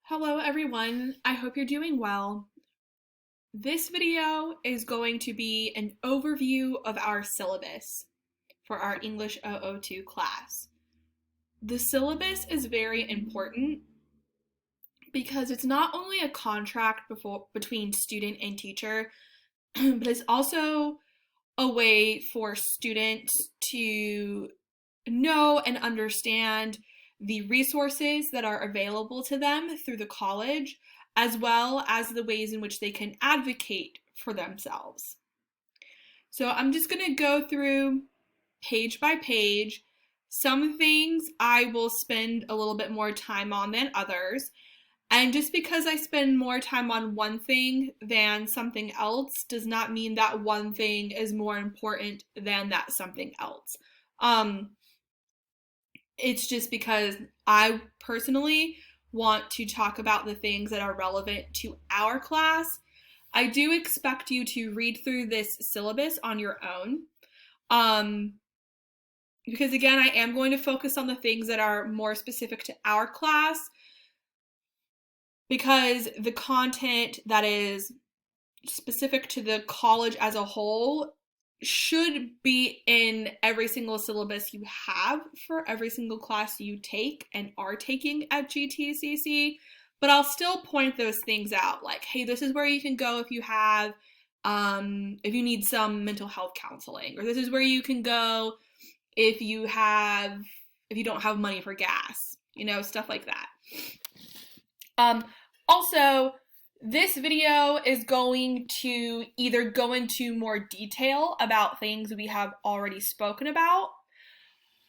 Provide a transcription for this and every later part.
Hello everyone, I hope you're doing well. This video is going to be an overview of our syllabus for our English 002 class. The syllabus is very important because it's not only a contract between student and teacher, but it's also a way for students to know and understand the resources that are available to them through the college, as well as the ways in which they can advocate for themselves. So I'm just going to go through page by page. Some things I will spend a little bit more time on than others. And just because I spend more time on one thing than something else does not mean that one thing is more important than that something else. It's just because I personally want to talk about the things that are relevant to our class. I do expect you to read through this syllabus on your own. Because again, I am going to focus on the things that are more specific to our class, because the content that is specific to the college as a whole should be in every single syllabus you have for every single class you take and are taking at GTCC, but I'll still point those things out, like, hey, this is where you can go if you have, if you need some mental health counseling, or this is where you can go if you don't have money for gas, stuff like that. Also, this video is going to either go into more detail about things we have already spoken about,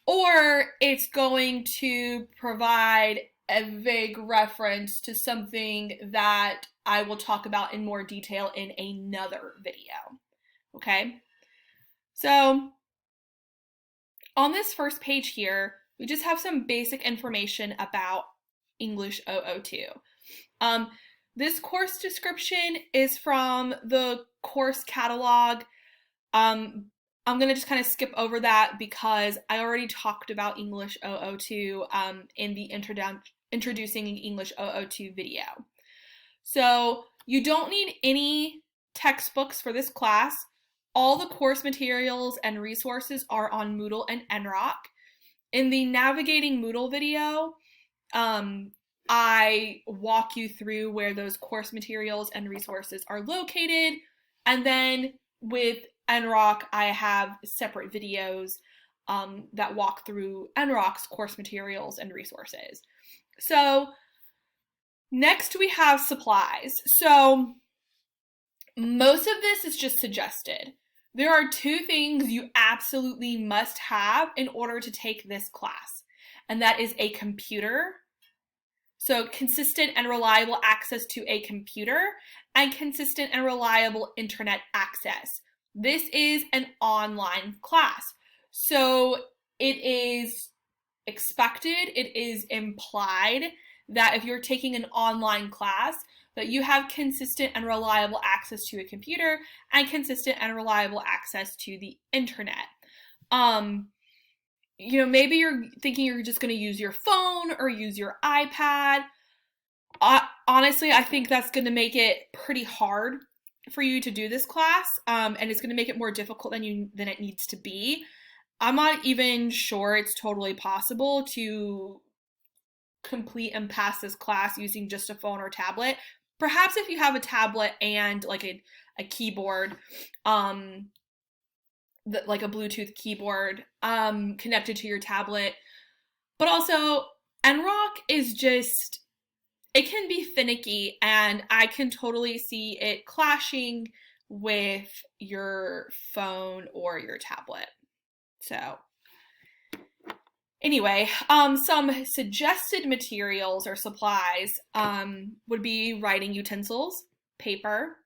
or it's going to provide a vague reference to something that I will talk about in more detail in another video. Okay? So, on this first page here, we just have some basic information about English 002. This course description is from the course catalog. I'm going to just kind of skip over that because I already talked about English 002 in the Introducing English 002 video. So you don't need any textbooks for this class. All the course materials and resources are on Moodle and NROC. In the Navigating Moodle video, I walk you through where those course materials and resources are located, and then with NROC, I have separate videos that walk through NROC's course materials and resources. So next we have supplies. So most of this is just suggested. There are two things you absolutely must have in order to take this class, and that is a computer. So consistent and reliable access to a computer and consistent and reliable internet access. This is an online class. So it is expected, it is implied that if you're taking an online class, that you have consistent and reliable access to a computer and consistent and reliable access to the internet. Maybe you're thinking you're just going to use your phone or use your iPad. Honestly, I think that's going to make it pretty hard for you to do this class, and it's going to make it more difficult than it needs to be. I'm not even sure it's totally possible to complete and pass this class using just a phone or tablet. Perhaps if you have a tablet and like a keyboard, like a Bluetooth keyboard connected to your tablet. But also, NROC is just, it can be finicky, and I can totally see it clashing with your phone or your tablet. So anyway, some suggested materials or supplies would be writing utensils, paper,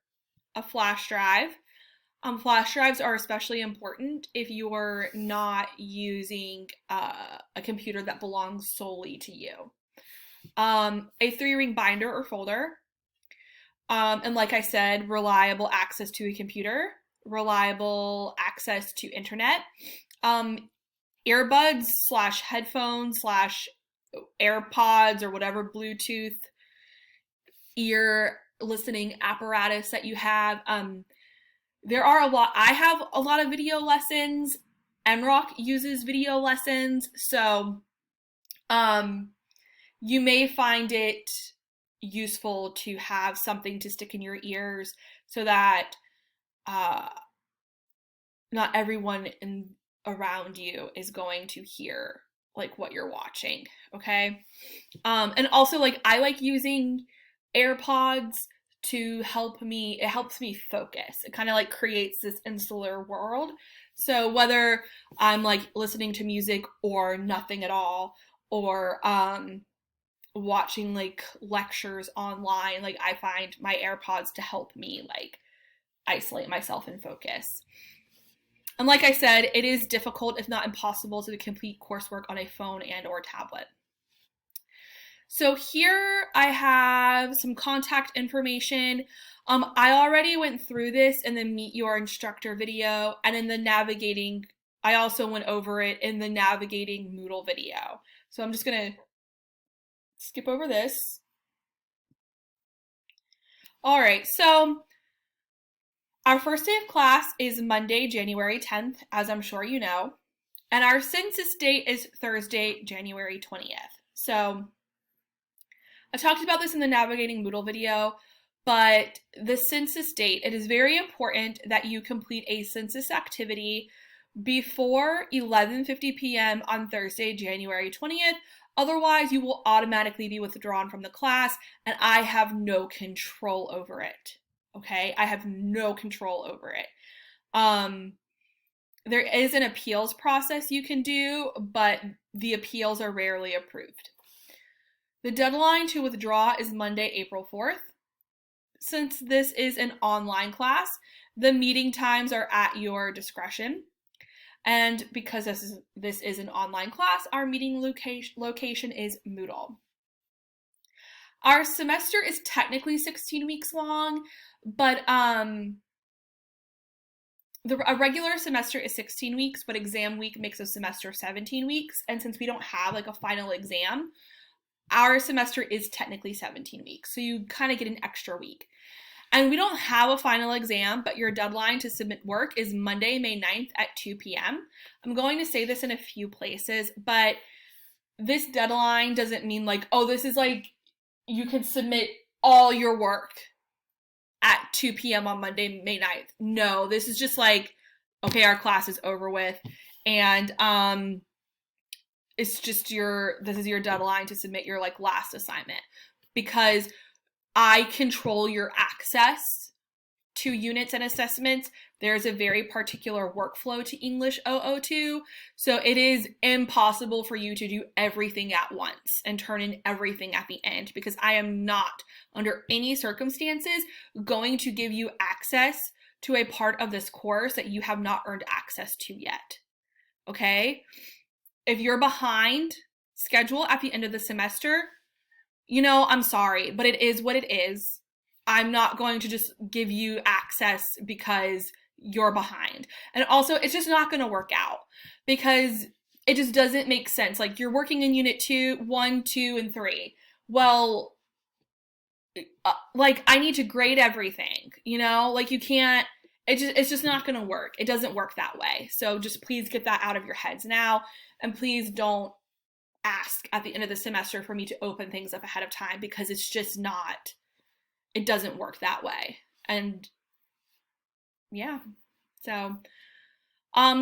a flash drive. Flash drives are especially important if you're not using a computer that belongs solely to you. A 3-ring binder or folder. And like I said, reliable access to a computer, reliable access to internet, earbuds / headphones / AirPods or whatever Bluetooth ear listening apparatus that you have. There are a lot. I have a lot of video lessons. MROC uses video lessons, so you may find it useful to have something to stick in your ears so that not everyone around you is going to hear like what you're watching, okay? And also, like, I like using AirPods to help me, it helps me focus. It kind of like creates this insular world. So whether I'm like listening to music or nothing at all, or watching like lectures online, like I find my AirPods to help me like isolate myself and focus. And like I said, it is difficult, if not impossible, to complete coursework on a phone and or tablet. So here I have some contact information. I already went through this in the Meet Your Instructor video, and in the navigating, I also went over it in the navigating Moodle video. So I'm just gonna skip over this. All right, so our first day of class is Monday, January 10th, as I'm sure you know, and our census date is Thursday, January 20th. So I talked about this in the Navigating Moodle video, but the census date, it is very important that you complete a census activity before 11:50 p.m. on Thursday, January 20th. Otherwise, you will automatically be withdrawn from the class, and I have no control over it. Okay? I have no control over it. There is an appeals process you can do, but the appeals are rarely approved. The deadline to withdraw is Monday, April 4th. Since this is an online class, the meeting times are at your discretion. And because this is an online class, our meeting location is Moodle. Our semester is technically 16 weeks long, but a regular semester is 16 weeks, but exam week makes a semester 17 weeks. And since we don't have like a final exam, our semester is technically 17 weeks, so you kind of get an extra week. And we don't have a final exam, but your deadline to submit work is Monday, May 9th at 2 p.m. I'm going to say this in a few places, but this deadline doesn't mean like, oh, this is like, you can submit all your work at 2 p.m. on Monday, May 9th. No, this is just like, okay, our class is over with, and it's just this is your deadline to submit your like last assignment, because I control your access to units and assessments. There's a very particular workflow to English 002, so it is impossible for you to do everything at once and turn in everything at the end, because I am not, under any circumstances, going to give you access to a part of this course that you have not earned access to yet, okay? If you're behind schedule at the end of the semester, I'm sorry, but it is what it is. I'm not going to just give you access because you're behind. And also, it's just not going to work out, because it just doesn't make sense. Like, you're working in Unit 1, 2, and 3. Well, like, I need to grade everything, Like, you can't, it's just not going to work. It doesn't work that way. So just please get that out of your heads now, and please don't ask at the end of the semester for me to open things up ahead of time, because it's just not, it doesn't work that way. And yeah, so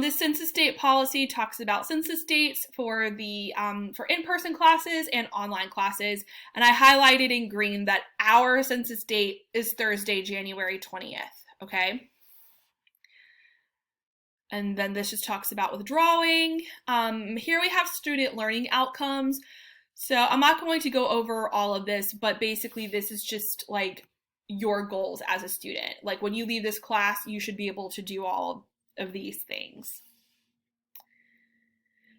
this census date policy talks about census dates for the for in-person classes and online classes, and I highlighted in green that our census date is Thursday, January 20th, okay? And then this just talks about withdrawing. Here we have student learning outcomes. So I'm not going to go over all of this, but basically this is just like your goals as a student. Like, when you leave this class, you should be able to do all of these things.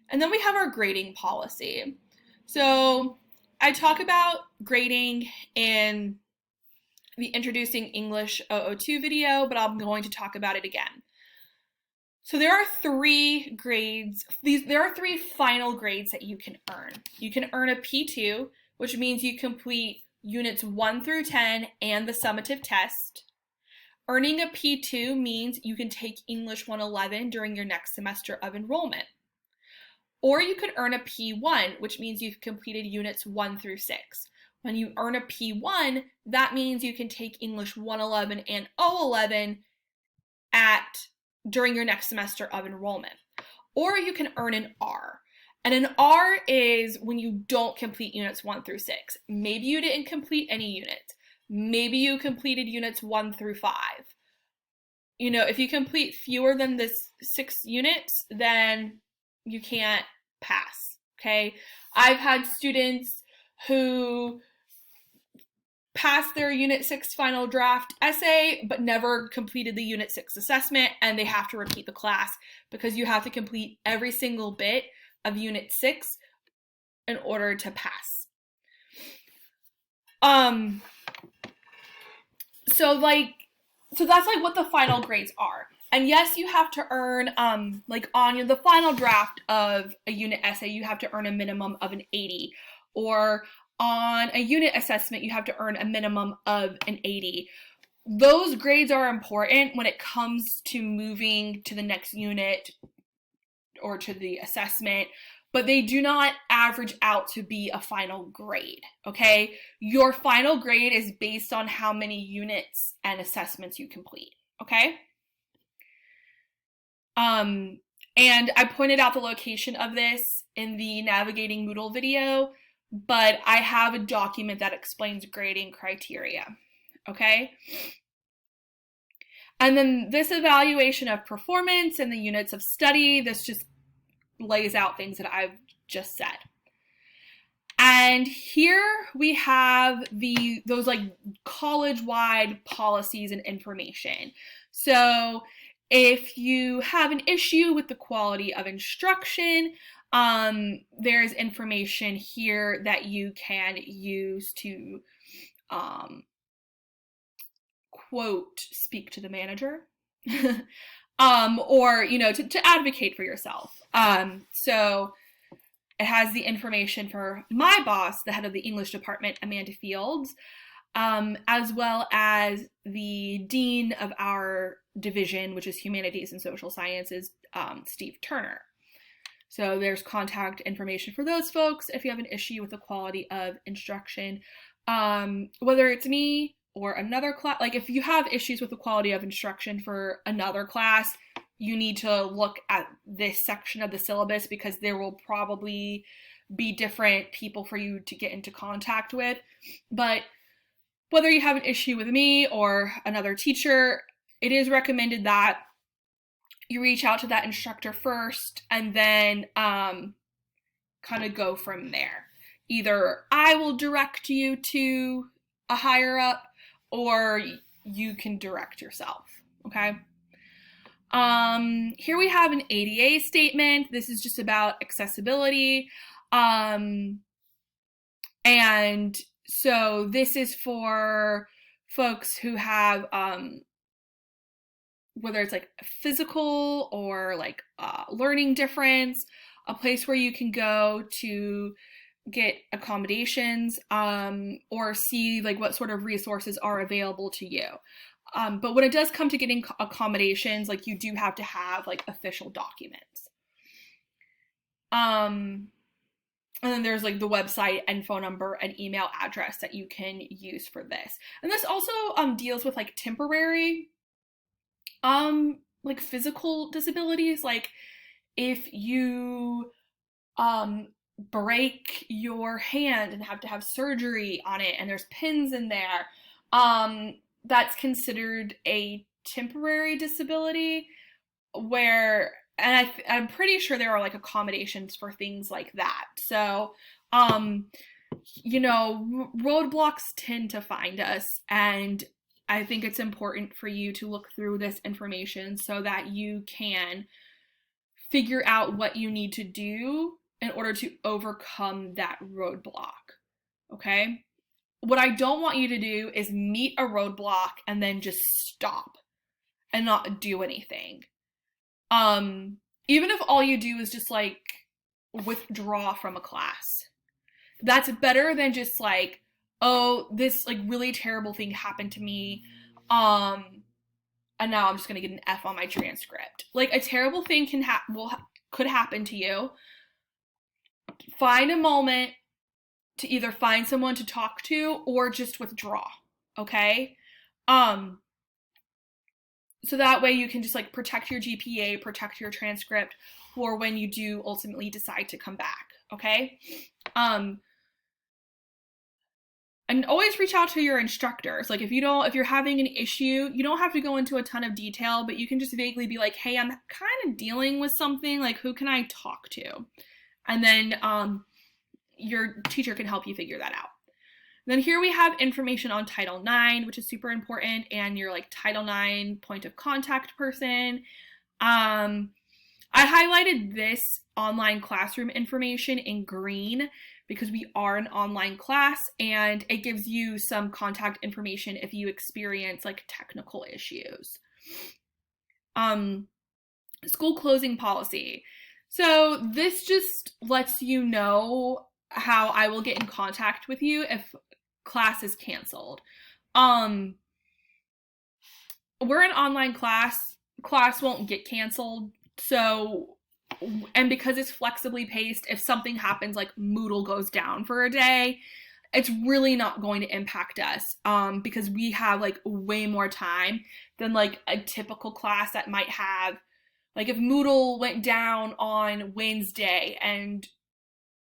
And then we have our grading policy. So I talk about grading in the Introducing English 002 video, but I'm going to talk about it again. So there are 3 grades. There are 3 final grades that you can earn. You can earn a P2, which means you complete units 1 through 10 and the summative test. Earning a P2 means you can take English 111 during your next semester of enrollment. Or you could earn a P1, which means you've completed units 1 through 6. When you earn a P1, that means you can take English 111 and 011 during your next semester of enrollment. Or you can earn an R. And an R is when you don't complete units 1 through 6. Maybe you didn't complete any units. Maybe you completed units 1 through 5. You know, if you complete fewer than this 6 units, then you can't pass, okay? I've had students who passed their Unit 6 final draft essay, but never completed the Unit 6 assessment, and they have to repeat the class because you have to complete every single bit of Unit 6 in order to pass. So that's like what the final grades are. And yes, you have to earn, like on the final draft of a unit essay, you have to earn a minimum of an 80. Or on a unit assessment, you have to earn a minimum of an 80. Those grades are important when it comes to moving to the next unit or to the assessment, but they do not average out to be a final grade, okay? Your final grade is based on how many units and assessments you complete, okay? And I pointed out the location of this in the Navigating Moodle video, but I have a document that explains grading criteria, okay? And then this evaluation of performance and the units of study, this just lays out things that I've just said. And here we have those like college-wide policies and information. So if you have an issue with the quality of instruction, there's information here that you can use to, quote, speak to the manager, or, you know, to advocate for yourself. So it has the information for my boss, the head of the English department, Amanda Fields, as well as the dean of our division, which is Humanities and Social Sciences, Steve Turner. So there's contact information for those folks if you have an issue with the quality of instruction. Whether it's me or another class, like if you have issues with the quality of instruction for another class, you need to look at this section of the syllabus because there will probably be different people for you to get into contact with. But whether you have an issue with me or another teacher, it is recommended that you reach out to that instructor first and then kind of go from there. Either I will direct you to a higher up or you can direct yourself, okay? Here we have an ADA statement. This is just about accessibility. And so this is for folks who have, whether it's like physical or like learning difference, a place where you can go to get accommodations, or see like what sort of resources are available to you. But when it does come to getting accommodations, like you do have to have like official documents. And then there's like the website and phone number and email address that you can use for this. And this also deals with like temporary like physical disabilities. Like if you break your hand and have to have surgery on it and there's pins in there, that's considered a temporary disability where, and I'm pretty sure there are like accommodations for things like that. So, you know, roadblocks tend to find us, and I think it's important for you to look through this information so that you can figure out what you need to do in order to overcome that roadblock, okay? What I don't want you to do is meet a roadblock and then just stop and not do anything. Even if all you do is just like withdraw from a class, that's better than just like, oh, this like really terrible thing happened to me, and now I'm just gonna get an F on my transcript. Like a terrible thing could happen to you. Find a moment to either find someone to talk to or just withdraw. Okay? So that way you can just like protect your GPA, protect your transcript for when you do ultimately decide to come back. Okay? And always reach out to your instructors. Like if you're having an issue, you don't have to go into a ton of detail, but you can just vaguely be like, hey, I'm kind of dealing with something, like who can I talk to? And then your teacher can help you figure that out. Then here we have information on Title IX, which is super important, and your like Title IX point of contact person. I highlighted this online classroom information in green because we are an online class, and it gives you some contact information if you experience like technical issues. School closing policy. So this just lets you know how I will get in contact with you if class is canceled. We're an online class. Class won't get canceled. So, and because it's flexibly paced, if something happens like Moodle goes down for a day, it's really not going to impact us because we have like way more time than like a typical class that might have, like if Moodle went down on Wednesday and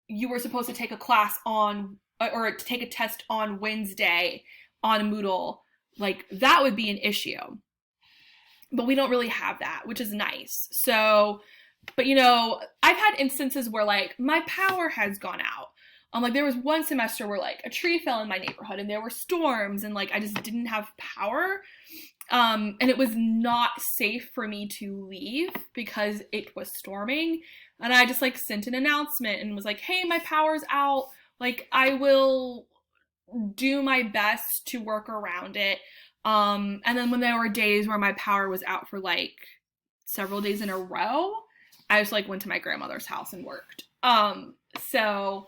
you were supposed to take a class on or to take a test on Wednesday on Moodle, like that would be an issue. But we don't really have that, which is nice. So, but you know, I've had instances where like my power has gone out. Like there was one semester where like a tree fell in my neighborhood and there were storms and like I just didn't have power. And it was not safe for me to leave because it was storming. And I just like sent an announcement and was like, hey, my power's out. Like I will do my best to work around it. And then when there were days where my power was out for like several days in a row, I just like went to my grandmother's house and worked. So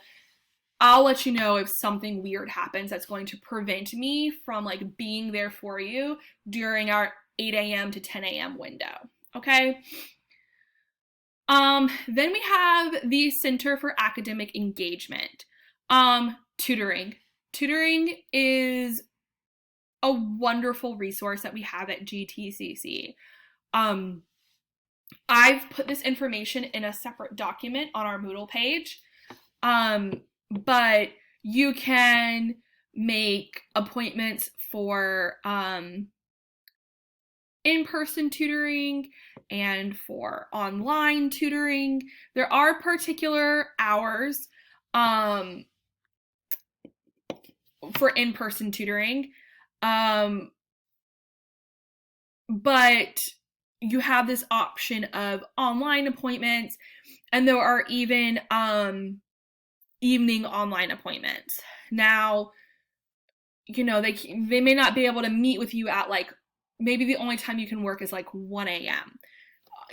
I'll let you know if something weird happens that's going to prevent me from like being there for you during our 8 a.m. to 10 a.m. window. Okay. Then we have the Center for Academic Engagement. Tutoring. Tutoring is a wonderful resource that we have at GTCC. I've put this information in a separate document on our Moodle page. But you can make appointments for in-person tutoring and for online tutoring. There are particular hours for in-person tutoring, but you have this option of online appointments, and there are even evening online appointments. Now, you know, they may not be able to meet with you at like, maybe the only time you can work is like 1 a.m.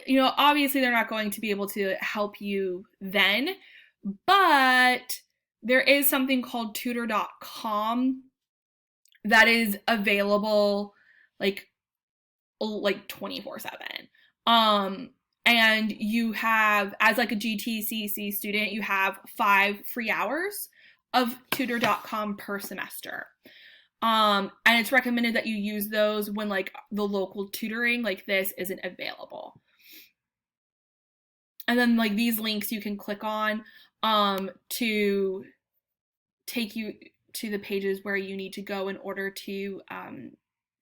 You know, obviously they're not going to be able to help you then, but there is something called tutor.com that is available like 24/7. And you have, as like a GTCC student, you have 5 free hours of tutor.com per semester. And it's recommended that you use those when like the local tutoring like this isn't available. And then like these links you can click on to take you to the pages where you need to go in order to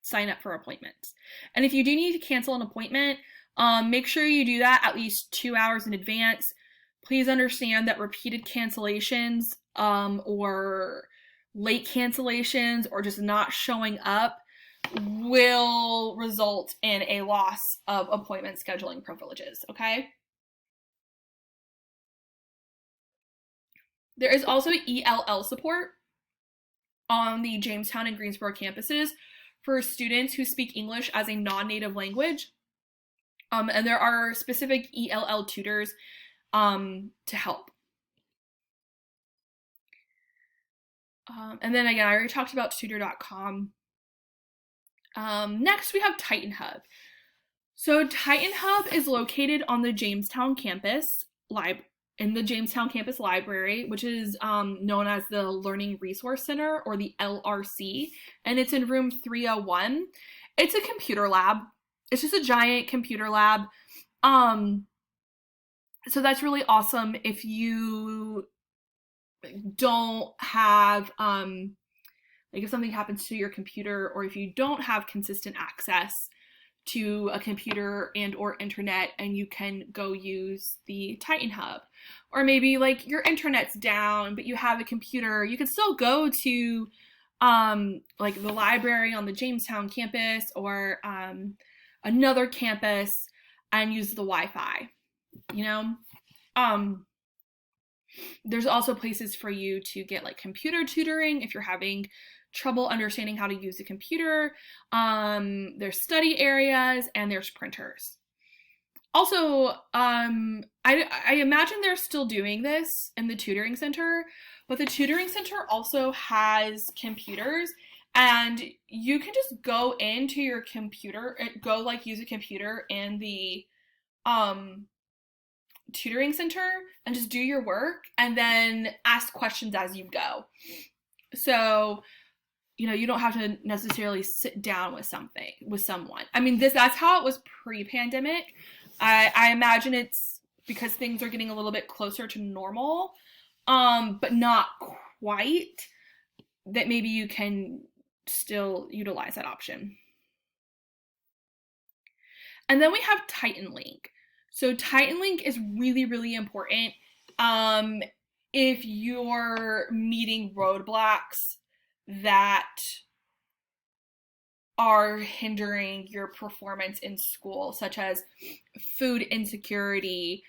sign up for appointments. And if you do need to cancel an appointment, make sure you do that at least 2 hours in advance. Please understand that repeated cancellations or late cancellations or just not showing up will result in a loss of appointment scheduling privileges, okay? There is also ELL support on the Jamestown and Greensboro campuses for students who speak English as a non-native language. And there are specific ELL tutors to help. And then again, I already talked about tutor.com. Next, we have Titan Hub. So Titan Hub is located on the Jamestown campus in the Jamestown campus library, which is known as the Learning Resource Center, or the LRC, and it's in room 301. It's a computer lab. It's just a giant computer lab. So that's really awesome if you don't have like if something happens to your computer, or if you don't have consistent access to a computer and or internet, and you can go use the Titan Hub. Or maybe like your internet's down but you have a computer, you can still go to like the library on the Jamestown campus, or another campus, and use the Wi-Fi, you know. There's also places for you to get like computer tutoring if you're having trouble understanding how to use a computer. There's study areas, and there's printers. Also, I imagine they're still doing this in the tutoring center, but the tutoring center also has computers, and you can just go into your computer, go like use a computer in the tutoring center and just do your work, and then ask questions as you go. So, you know, you don't have to necessarily sit down with someone. I mean, that's how it was pre-pandemic. I imagine it's because things are getting a little bit closer to normal, but not quite, that maybe you can still utilize that option. And then we have Titan Link. So Titan Link is really, really important if you're meeting roadblocks that are hindering your performance in school, such as food insecurity,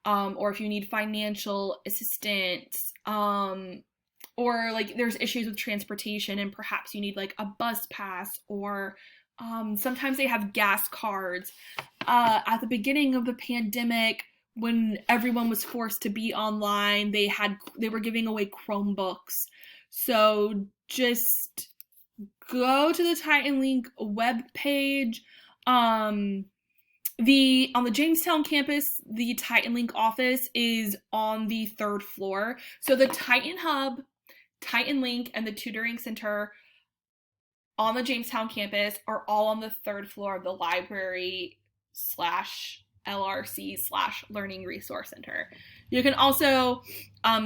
or if you need financial assistance, or like there's issues with transportation and perhaps you need like a bus pass, or sometimes they have gas cards. At the beginning of the pandemic, when everyone was forced to be online, they were giving away Chromebooks. So just go to the Titan Link webpage. On the Jamestown campus, the Titan Link office is on the 3rd floor. So the Titan Hub, Titan Link, and the tutoring center on the Jamestown campus are all on the 3rd floor of the library / LRC / Learning Resource Center. You can also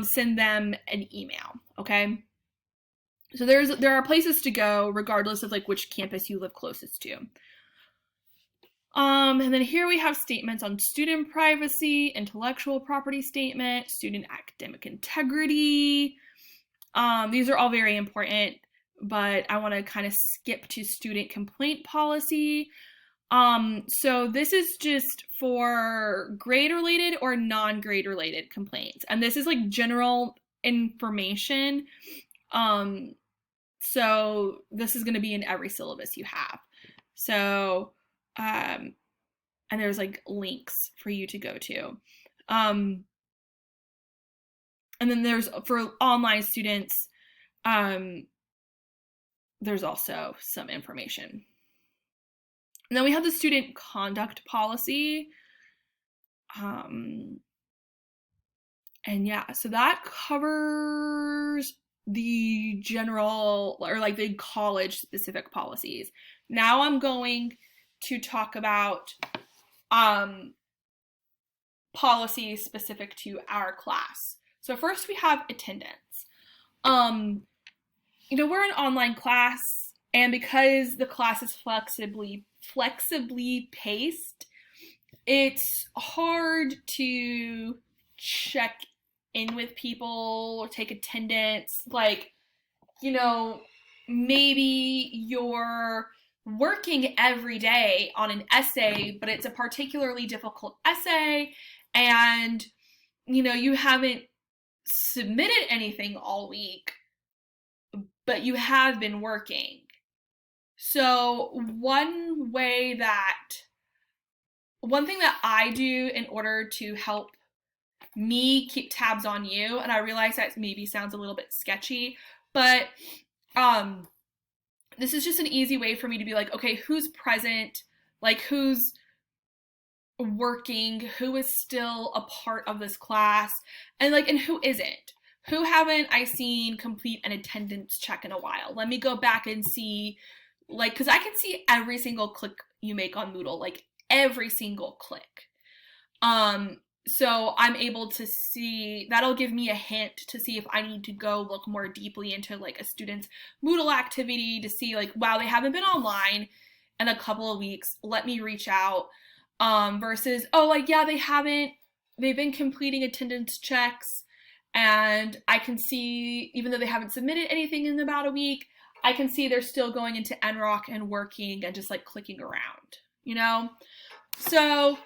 send them an email, okay? So there are places to go regardless of like which campus you live closest to. And then here we have statements on student privacy, intellectual property statement, student academic integrity. These are all very important, but I want to kind of skip to student complaint policy. So this is just for grade-related or non-grade related complaints. And this is like general information. So this is going to be in every syllabus you have. So, and there's like links for you to go to. And then there's, for online students, there's also some information. And then we have the student conduct policy. And yeah, so that covers the general, or like the college specific policies. Now I'm going to talk about policies specific to our class. So first we have attendance. You know, we're an online class, and because the class is flexibly paced, it's hard to check in with people or take attendance. Like, you know, maybe you're working every day on an essay, but it's a particularly difficult essay, and, you know, you haven't submitted anything all week, but you have been working. So one thing that I do in order to help me keep tabs on you, and I realize that maybe sounds a little bit sketchy, But this is just an easy way for me to be like, okay, who's present, like who's working, who is still a part of this class, and who isn't. Who haven't I seen complete an attendance check in a while? Let me go back and see, because I can see every single click you make on Moodle, every single click. So I'm able to see, that'll give me a hint to see if I need to go look more deeply into a student's Moodle activity to see wow, they haven't been online in a couple of weeks, let me reach out, versus, oh, yeah, they've been completing attendance checks, and I can see, even though they haven't submitted anything in about a week, I can see they're still going into NROC and working and just clicking around, So,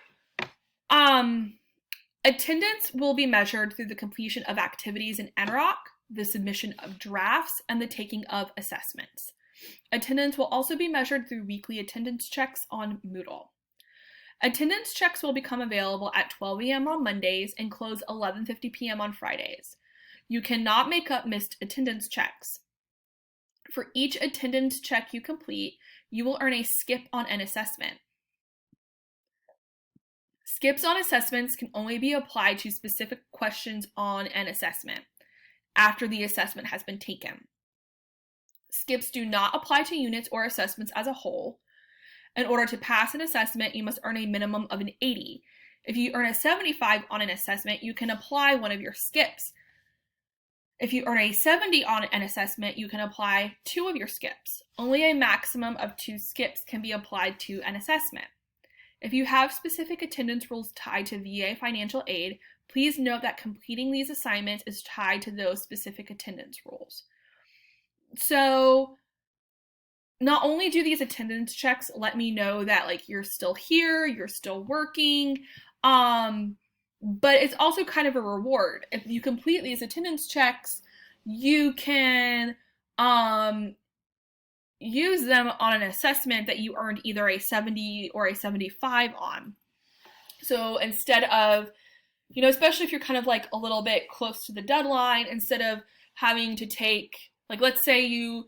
attendance will be measured through the completion of activities in NROC, the submission of drafts, and the taking of assessments. Attendance will also be measured through weekly attendance checks on Moodle. Attendance checks will become available at 12 a.m. on Mondays and close 11:50 p.m. on Fridays. You cannot make up missed attendance checks. For each attendance check you complete, you will earn a skip on an assessment. Skips on assessments can only be applied to specific questions on an assessment after the assessment has been taken. Skips do not apply to units or assessments as a whole. In order to pass an assessment, you must earn a minimum of an 80. If you earn a 75 on an assessment, you can apply one of your skips. If you earn a 70 on an assessment, you can apply 2 of your skips. Only a maximum of 2 skips can be applied to an assessment. If you have specific attendance rules tied to VA financial aid, please note that completing these assignments is tied to those specific attendance rules. So, not only do these attendance checks let me know that you're still here, you're still working, but it's also kind of a reward. If you complete these attendance checks, you can use them on an assessment that you earned either a 70 or a 75 on. So instead of, especially if you're kind of a little bit close to the deadline, instead of having to take, let's say you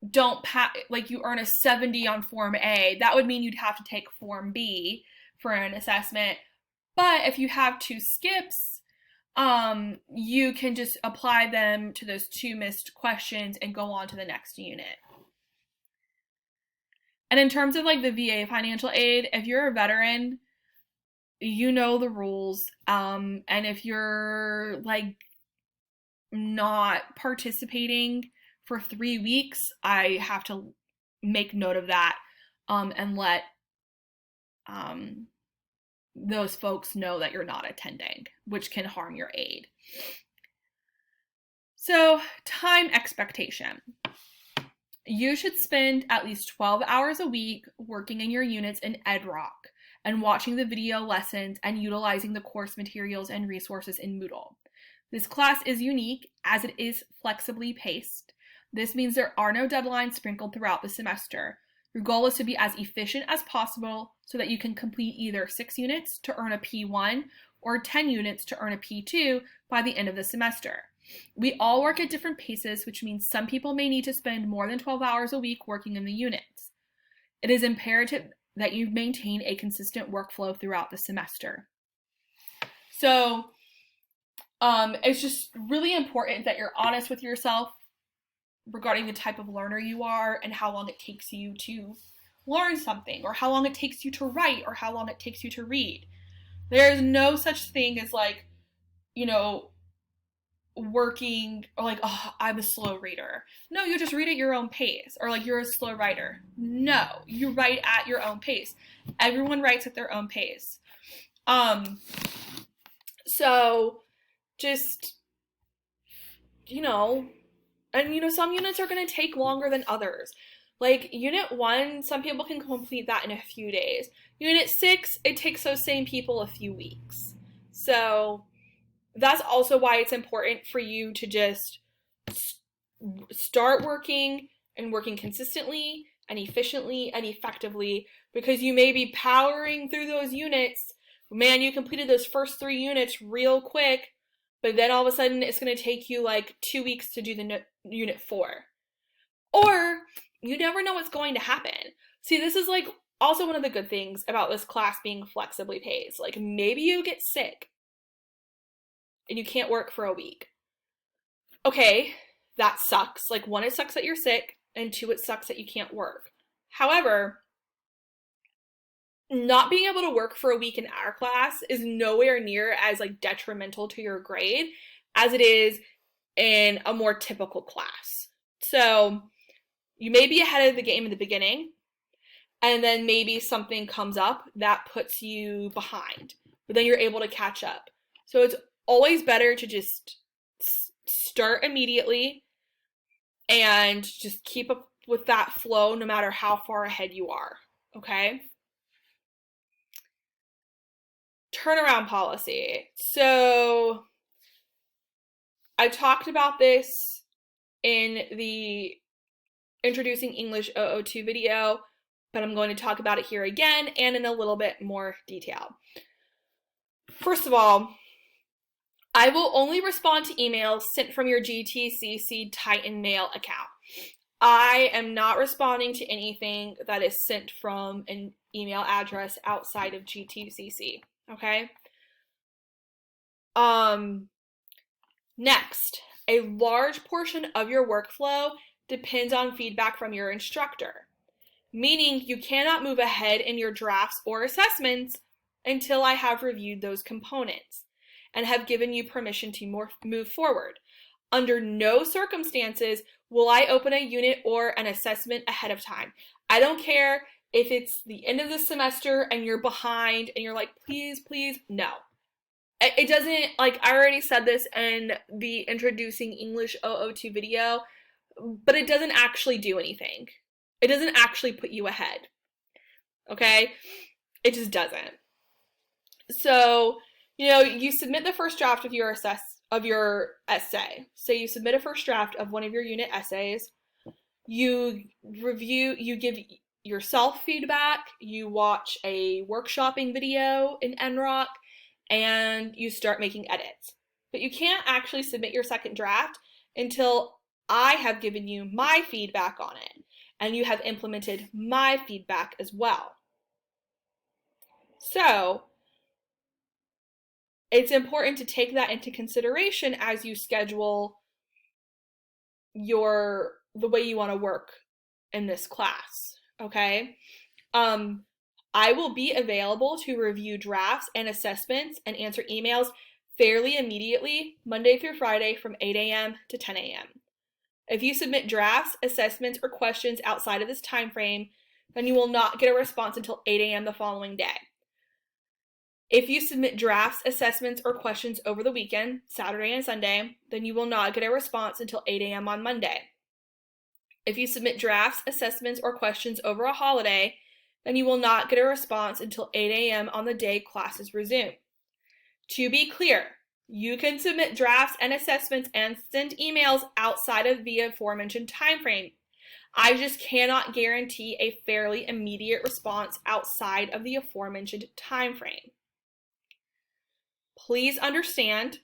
don't pass, you earn a 70 on Form A, that would mean you'd have to take Form B for an assessment. But if you have 2 skips, you can just apply them to those 2 missed questions and go on to the next unit. And in terms of the VA financial aid, if you're a veteran, you know the rules. And if you're not participating for 3 weeks, I have to make note of that and let those folks know that you're not attending, which can harm your aid. So, time expectation. You should spend at least 12 hours a week working in your units in EdRock and watching the video lessons and utilizing the course materials and resources in Moodle. This class is unique as it is flexibly paced. This means there are no deadlines sprinkled throughout the semester. Your goal is to be as efficient as possible so that you can complete either 6 units to earn a P1 or 10 units to earn a P2 by the end of the semester. We all work at different paces, which means some people may need to spend more than 12 hours a week working in the units. It is imperative that you maintain a consistent workflow throughout the semester. So, it's just really important that you're honest with yourself regarding the type of learner you are and how long it takes you to learn something, or how long it takes you to write, or how long it takes you to read. There is no such thing as working or oh, I'm a slow reader. No, you just read at your own pace, or you're a slow writer. No, you write at your own pace. Everyone writes at their own pace. So just, and some units are going to take longer than others. Unit 1, some people can complete that in a few days. Unit 6, it takes those same people a few weeks. So that's also why it's important for you to just start working and working consistently and efficiently and effectively, because you may be powering through those units. Man, you completed those first 3 units real quick, but then all of a sudden it's going to take you 2 weeks to do the Unit 4. Or you never know what's going to happen. See, this is like also one of the good things about this class being flexibly paced. Like maybe you get sick and you can't work for a week. Okay, that sucks. Like 1, it sucks that you're sick, and 2, it sucks that you can't work. However, not being able to work for a week in our class is nowhere near as like detrimental to your grade as it is in a more typical class. So you may be ahead of the game in the beginning, and then maybe something comes up that puts you behind, but then you're able to catch up. So it's always better to just start immediately and just keep up with that flow no matter how far ahead you are, okay? Turnaround policy. So I talked about this in the Introducing English 002 video, but I'm going to talk about it here again and in a little bit more detail. First of all, I will only respond to emails sent from your GTCC Titan Mail account. I am not responding to anything that is sent from an email address outside of GTCC, okay? Next, a large portion of your workflow depends on feedback from your instructor, meaning you cannot move ahead in your drafts or assessments until I have reviewed those components and have given you permission to move forward. Under no circumstances will I open a unit or an assessment ahead of time. I don't care if it's the end of the semester and you're behind and you're like, please, please, no. It doesn't, like, I already said this in the Introducing English 002 video, but it doesn't actually do anything. It doesn't actually put you ahead, okay? It just doesn't. So, you submit the first draft of your essay. So you submit a first draft of one of your unit essays. You review, you give yourself feedback, you watch a workshopping video in NROC, and you start making edits. But you can't actually submit your second draft until I have given you my feedback on it, and you have implemented my feedback as well. So it's important to take that into consideration as you schedule the way you want to work in this class, okay? I will be available to review drafts and assessments and answer emails fairly immediately, Monday through Friday from 8 a.m. to 10 a.m. If you submit drafts, assessments, or questions outside of this time frame, then you will not get a response until 8 a.m. the following day. If you submit drafts, assessments, or questions over the weekend, Saturday and Sunday, then you will not get a response until 8 a.m. on Monday. If you submit drafts, assessments, or questions over a holiday, then you will not get a response until 8 a.m. on the day classes resume. To be clear, you can submit drafts and assessments and send emails outside of the aforementioned time frame. I just cannot guarantee a fairly immediate response outside of the aforementioned time frame. Please understand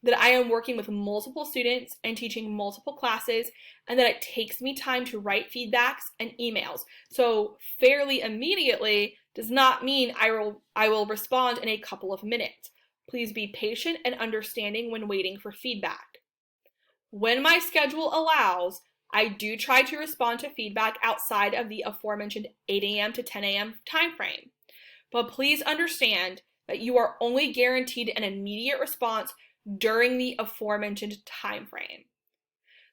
that I am working with multiple students and teaching multiple classes, and that it takes me time to write feedbacks and emails. So fairly immediately does not mean I will respond in a couple of minutes. Please be patient and understanding when waiting for feedback. When my schedule allows, I do try to respond to feedback outside of the aforementioned 8 a.m. to 10 a.m. time frame. But please understand that you are only guaranteed an immediate response during the aforementioned time frame.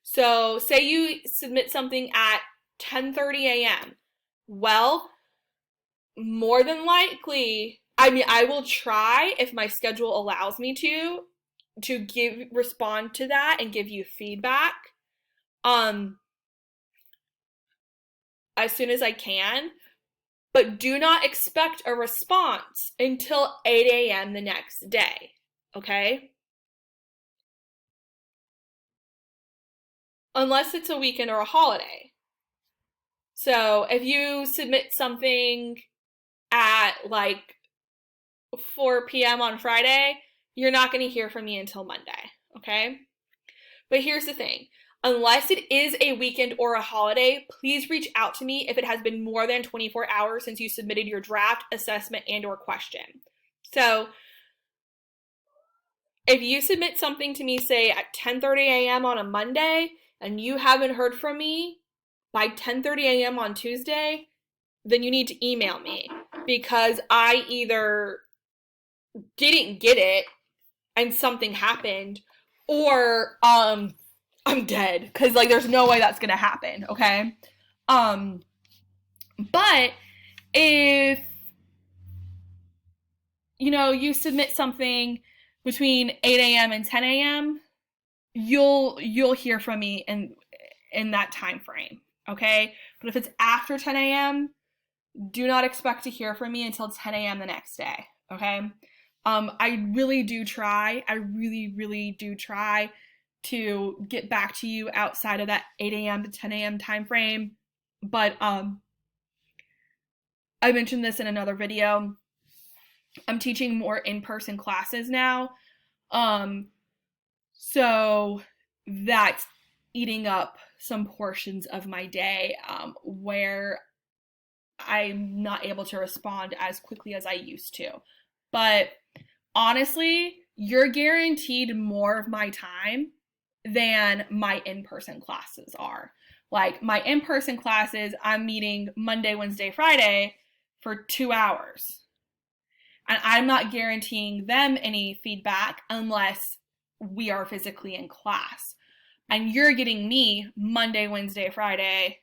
So say you submit something at 10:30 a.m. Well, more than likely, I will try, if my schedule allows me to respond to that and give you feedback as soon as I can. But do not expect a response until 8 a.m. the next day, okay? Unless it's a weekend or a holiday. So if you submit something at like 4 p.m. on Friday, you're not going to hear from me until Monday, okay? But here's the thing. Unless it is a weekend or a holiday, please reach out to me if it has been more than 24 hours since you submitted your draft, assessment, and or question. So if you submit something to me, say at 10:30 a.m. on a Monday, and you haven't heard from me by 10:30 a.m. on Tuesday, then you need to email me, because I either didn't get it and something happened, or I'm dead, because like there's no way that's gonna happen, okay? But if you submit something between 8 a.m. and 10 a.m., you'll hear from me in that time frame, okay? But if it's after 10 a.m., do not expect to hear from me until 10 a.m. the next day, okay? I really do try. I really, really do try to get back to you outside of that 8 a.m. to 10 a.m. time frame. But I mentioned this in another video. I'm teaching more in-person classes now. So that's eating up some portions of my day where I'm not able to respond as quickly as I used to. But honestly, you're guaranteed more of my time than my in-person classes are. Like my in-person classes, I'm meeting Monday, Wednesday, Friday for 2 hours. And I'm not guaranteeing them any feedback unless we are physically in class. And you're getting me Monday, Wednesday, Friday,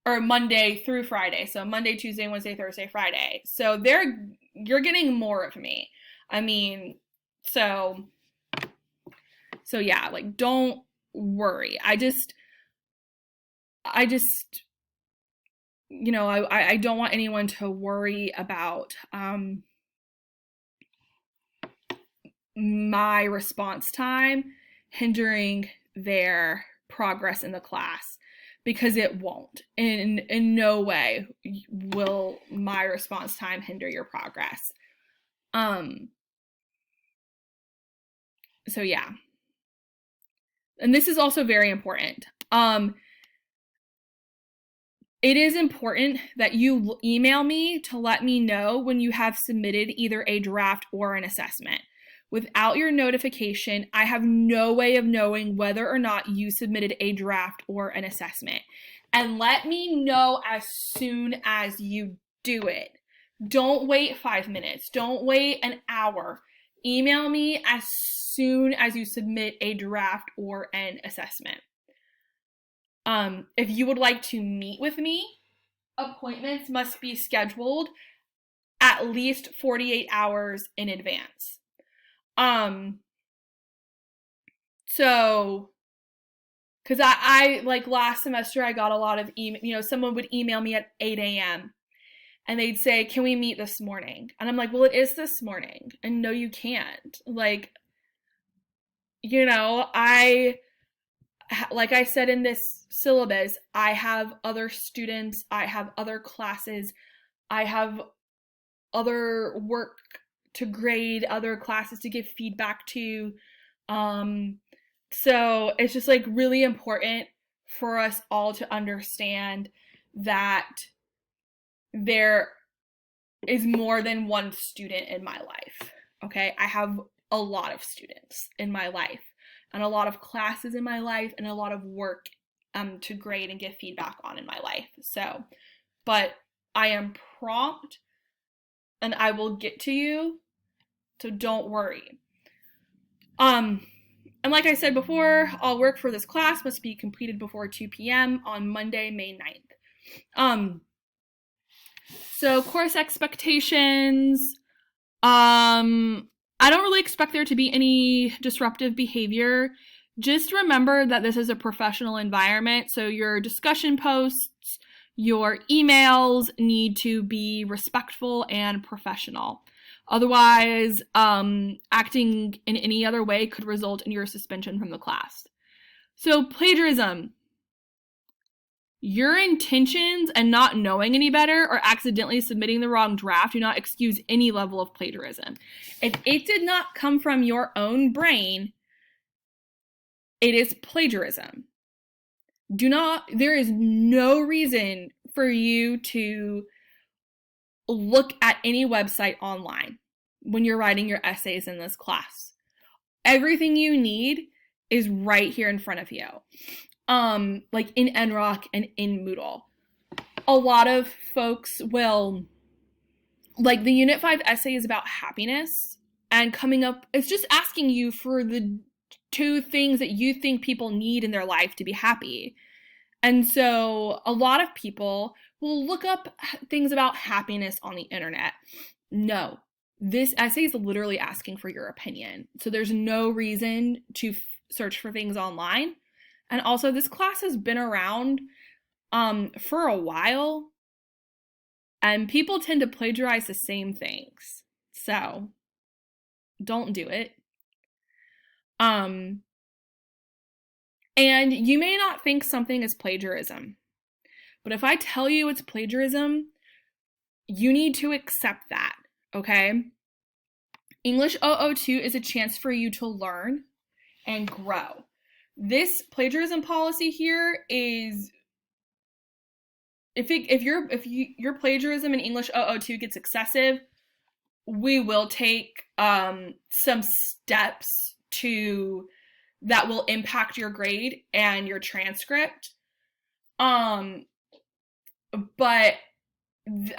or Monday through Friday. So Monday, Tuesday, Wednesday, Thursday, Friday. So you're getting more of me. I mean, so yeah, like don't worry. I don't want anyone to worry about my response time hindering their progress in the class, because it won't. In no way will my response time hinder your progress. So yeah. And this is also very important. It is important that you email me to let me know when you have submitted either a draft or an assessment. Without your notification, I have no way of knowing whether or not you submitted a draft or an assessment. And let me know as soon as you do it. Don't wait 5 minutes. Don't wait an hour. Email me as soon as you submit a draft or an assessment. If you would like to meet with me, appointments must be scheduled at least 48 hours in advance. So, because I like last semester, I got a lot of email, someone would email me at 8 a.m. and they'd say, can we meet this morning? And I'm like, well, it is this morning. And no, you can't. Like I said in this syllabus, I have other students, I have other classes, I have other work to grade, other classes to give feedback to. So it's just like really important for us all to understand that there is more than one student in my life. Okay, I have a lot of students in my life, and a lot of classes in my life, and a lot of work to grade and give feedback on in my life. So, but I am prompt and I will get to you, so don't worry. And like I said before, all work for this class must be completed before 2 p.m. on Monday, May 9th. So course expectations, I don't really expect there to be any disruptive behavior. Just remember that this is a professional environment, so your discussion posts, your emails need to be respectful and professional. Otherwise, acting in any other way could result in your suspension from the class. So plagiarism. Your intentions and not knowing any better or accidentally submitting the wrong draft do not excuse any level of plagiarism. If it did not come from your own brain, it is plagiarism. There is no reason for you to look at any website online when you're writing your essays in this class. Everything you need is right here in front of you. Like in NROC and in Moodle. A lot of folks will, like the Unit 5 essay is about happiness and coming up, it's just asking you for the 2 things that you think people need in their life to be happy. And so a lot of people will look up things about happiness on the internet. No, this essay is literally asking for your opinion. So there's no reason to search for things online. And also this class has been around for a while, and people tend to plagiarize the same things. So don't do it. And you may not think something is plagiarism, but if I tell you it's plagiarism, you need to accept that, okay? English 002 is a chance for you to learn and grow. This plagiarism policy here is, if your plagiarism in English 002 gets excessive, we will take some steps that will impact your grade and your transcript. But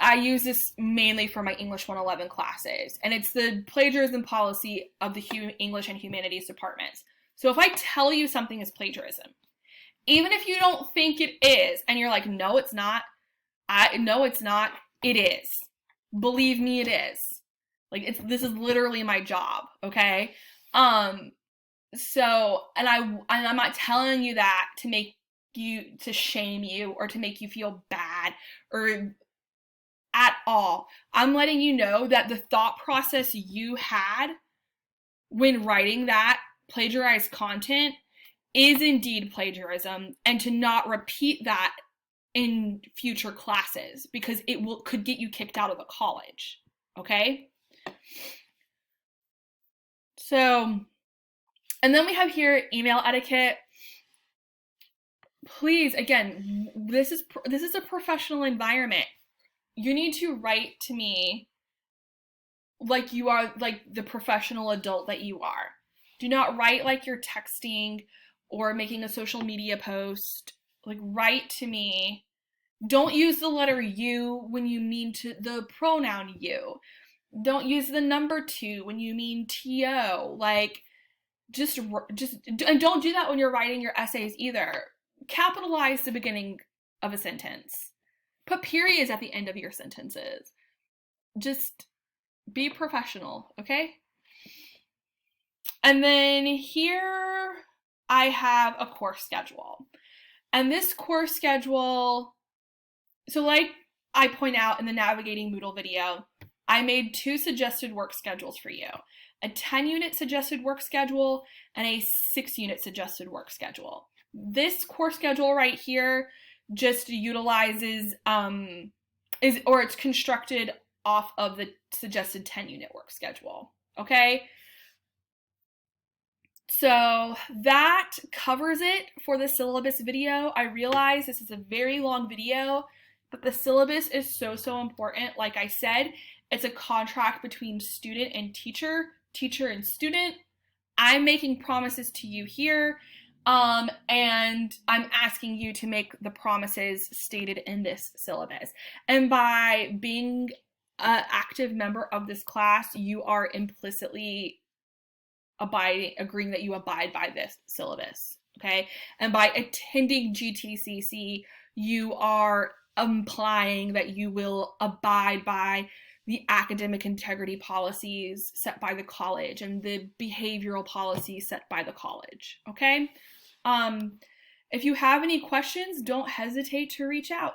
I use this mainly for my English 111 classes, and it's the plagiarism policy of the English and Humanities departments. So if I tell you something is plagiarism, even if you don't think it is, and you're like, no, it's not, it is. Believe me, it is. Like, this is literally my job, okay? So, and I'm not telling you that to shame you or to make you feel bad or at all. I'm letting you know that the thought process you had when writing that plagiarized content is indeed plagiarism, and to not repeat that in future classes because it could get you kicked out of the college, okay? So, and then we have here email etiquette. Please, again, this is a professional environment. You need to write to me like you are, like the professional adult that you are. Do not write like you're texting or making a social media post. Like, write to me. Don't use the letter you when you mean the pronoun you. Don't use the number 2 when you mean to. Like, just and don't do that when you're writing your essays either. Capitalize the beginning of a sentence. Put periods at the end of your sentences. Just be professional, okay? And then here I have a course schedule. And this course schedule, so like I point out in the Navigating Moodle video, I made 2 suggested work schedules for you. A 10-unit suggested work schedule and a 6-unit suggested work schedule. This course schedule right here just utilizes, it's constructed off of the suggested 10-unit work schedule, okay? So that covers it for the syllabus video. I realize this is a very long video, but the syllabus is so important. Like I said, it's a contract between student and teacher and student. I'm making promises to you here, and I'm asking you to make the promises stated in this syllabus. And by being an active member of this class, you are implicitly agreeing that you abide by this syllabus, okay? And by attending GTCC, you are implying that you will abide by the academic integrity policies set by the college and the behavioral policies set by the college, okay? If you have any questions, don't hesitate to reach out.